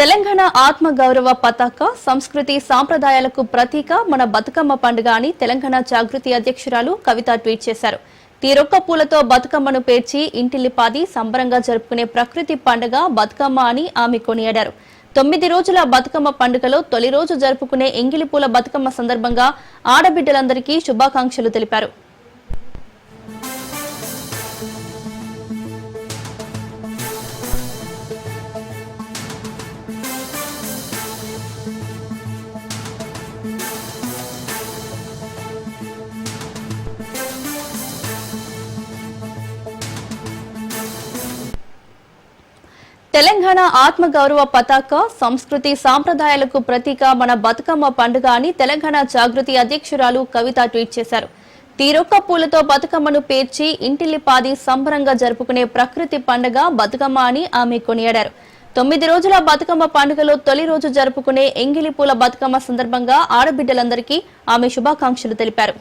తెలంగాణ ఆత్మ గౌరవ పతాక సంస్కృతి సాంప్రదాయాలకు ప్రతీక మన బతుకమ్మ పండుగ అని తెలంగాణ జాగృతి అధ్యక్షురాలు కవిత ట్వీట్ చేశారు. తీరొక్క పూలతో బతుకమ్మను పేర్చి ఇంటిల్లిపాది సంబరంగా జరుపుకునే ప్రకృతి పండుగ బతుకమ్మ అని ఆమె కొనియాడారు. 9 రోజుల బతుకమ్మ పండుగలో తొలి రోజు జరుపుకునే ఎంగిలిపూల బతుకమ్మ సందర్భంగా ఆడబిడ్డలందరికీ శుభాకాంక్షలు తెలిపారు. తెలంగాణ ఆత్మ గౌరవ పతాక సంస్కృతి సాంప్రదాయాలకు ప్రతీక మన బతుకమ్మ పండుగ అని తెలంగాణ జాగృతి అధ్యక్షురాలు కవిత ట్వీట్ చేశారు. తీరొక్క పూలతో బతుకమ్మను పేర్చి ఇంటిల్లిపాది సంబరంగా జరుపుకునే ప్రకృతి పండుగ బతుకమ్మ అని ఆమె కొనియాడారు. 9 రోజుల బతుకమ్మ పండుగలో తొలి రోజు జరుపుకునే ఎంగిలిపూల బతుకమ్మ సందర్భంగా ఆడబిడ్డలందరికీ ఆమె శుభాకాంక్షలు తెలిపారు.